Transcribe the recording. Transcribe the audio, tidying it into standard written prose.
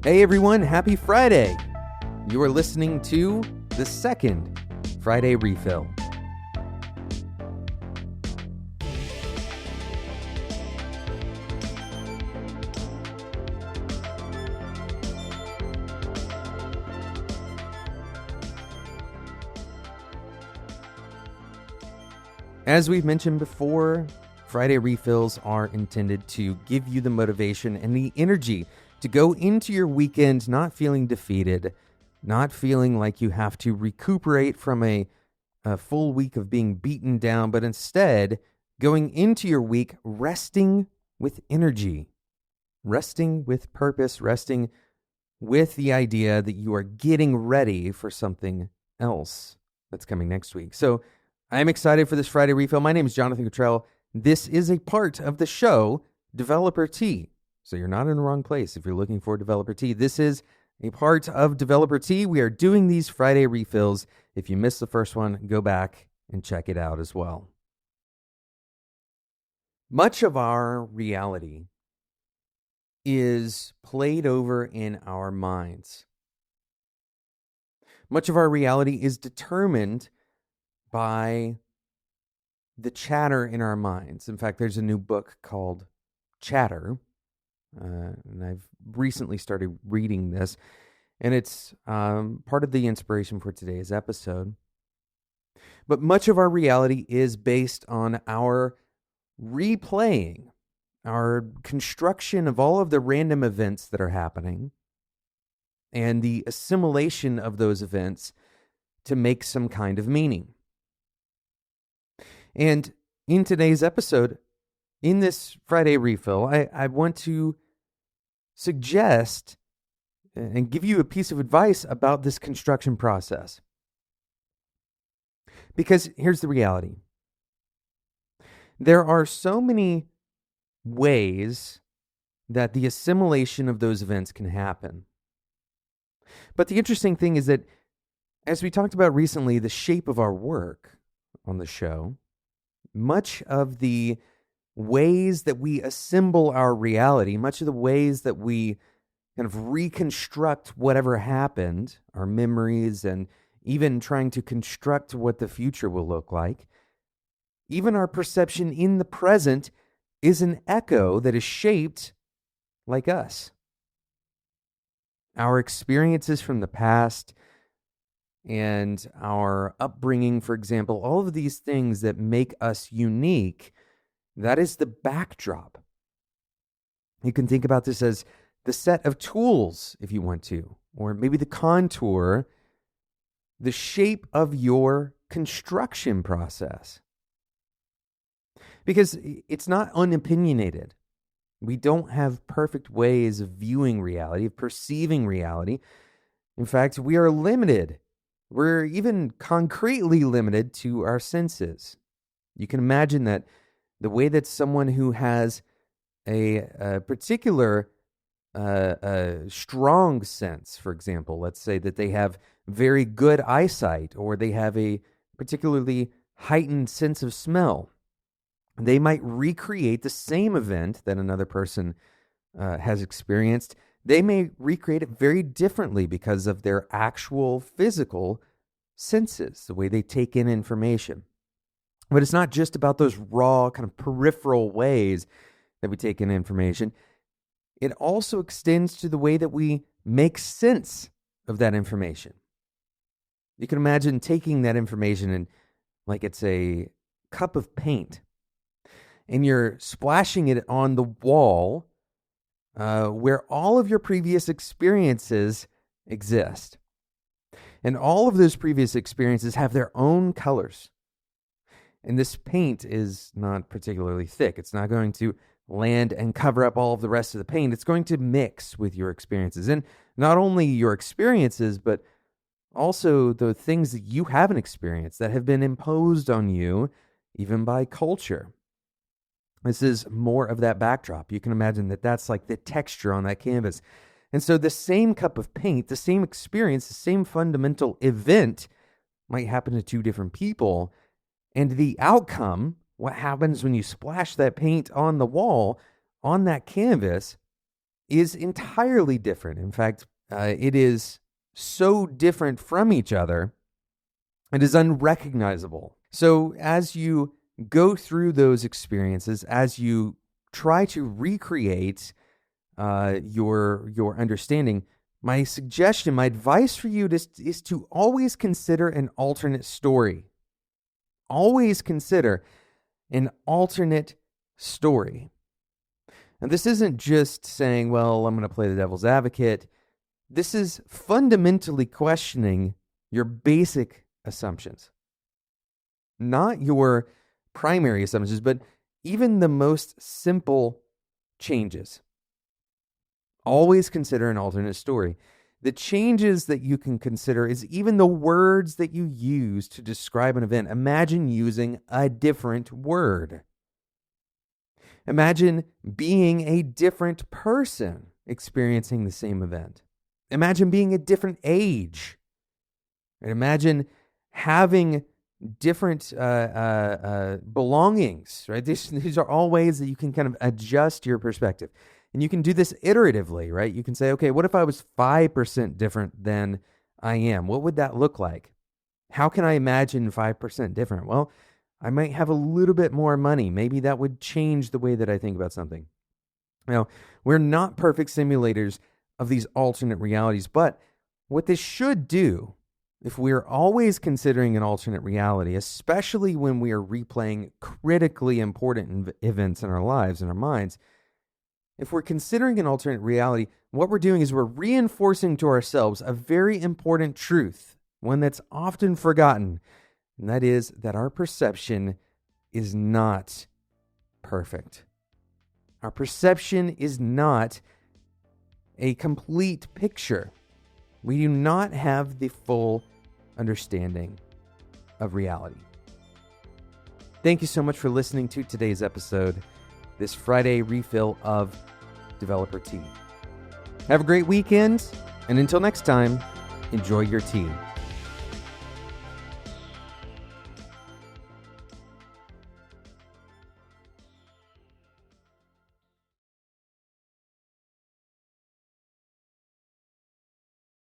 Hey everyone, happy Friday! You are listening to the second Friday Refill. As we've mentioned before, Friday Refills are intended to give you the motivation and the energy to go into your weekend not feeling defeated, not feeling like you have to recuperate from a full week of being beaten down, but instead going into your week resting with energy, resting with purpose, resting with the idea that you are getting ready for something else that's coming next week. So I'm excited for this Friday Refill. My name is Jonathan Cottrell. This is a part of the show, Developer Tea. So you're not in the wrong place if you're looking for Developer Tea. This is a part of Developer Tea. We are doing these Friday refills. If you missed the first one, go back and check it out as well. Much of our reality is played over in our minds. Much of our reality is determined by the chatter in our minds. In fact, there's a new book called Chatter. And I've recently started reading this, and it's part of the inspiration for today's episode. But much of our reality is based on our replaying, our construction of all of the random events that are happening, and the assimilation of those events to make some kind of meaning. And in today's episode, in this Friday Refill, I want to suggest and give you a piece of advice about this construction process. Because here's the reality. There are so many ways that the assimilation of those events can happen. But the interesting thing is that, as we talked about recently, the shape of our work on the show, much of the ways that we assemble our reality, much of the ways that we kind of reconstruct whatever happened, our memories, and even trying to construct what the future will look like, even our perception in the present is an echo that is shaped like us. Our experiences from the past and our upbringing, for example, all of these things that make us unique, that is the backdrop. You can think about this as the set of tools, if you want to, or maybe the contour, the shape of your construction process. Because it's not unopinionated. We don't have perfect ways of viewing reality, of perceiving reality. In fact, we are limited. We're even concretely limited to our senses. You can imagine that the way that someone who has a particular strong sense, for example, let's say that they have very good eyesight, or they have a particularly heightened sense of smell, they might recreate the same event that another person has experienced. They may recreate it very differently because of their actual physical senses, the way they take in information. But it's not just about those raw, kind of peripheral ways that we take in information. It also extends to the way that we make sense of that information. You can imagine taking that information and, like it's a cup of paint, and you're splashing it on the wall where all of your previous experiences exist. And all of those previous experiences have their own colors. And this paint is not particularly thick. It's not going to land and cover up all of the rest of the paint. It's going to mix with your experiences. And not only your experiences, but also the things that you haven't experienced that have been imposed on you, even by culture. This is more of that backdrop. You can imagine that that's like the texture on that canvas. And so the same cup of paint, the same experience, the same fundamental event might happen to two different people. And the outcome, what happens when you splash that paint on the wall, on that canvas, is entirely different. In fact, it is so different from each other, it is unrecognizable. So as you go through those experiences, as you try to recreate your understanding, my suggestion, my advice for you is to always consider an alternate story. Always consider an alternate story. And this isn't just saying, well, I'm going to play the devil's advocate. This is fundamentally questioning your basic assumptions. Not your primary assumptions, but even the most simple changes. Always consider an alternate story. The changes that you can consider is even the words that you use to describe an event. Imagine using a different word. Imagine being a different person experiencing the same event. Imagine being a different age. And imagine having different belongings, right? These are all ways that you can kind of adjust your perspective. And you can do this iteratively, right? You can say, okay, what if I was 5% different than I am? What would that look like? How can I imagine 5% different? Well, I might have a little bit more money. Maybe that would change the way that I think about something. Now, we're not perfect simulators of these alternate realities, but what this should do, if we're always considering an alternate reality, especially when we are replaying critically important events in our lives, in our minds, if we're considering an alternate reality, what we're doing is we're reinforcing to ourselves a very important truth, one that's often forgotten, and that is that our perception is not perfect. Our perception is not a complete picture. We do not have the full understanding of reality. Thank you so much for listening to today's episode, this Friday refill of Developer Tea. Have a great weekend, and until next time, enjoy your tea.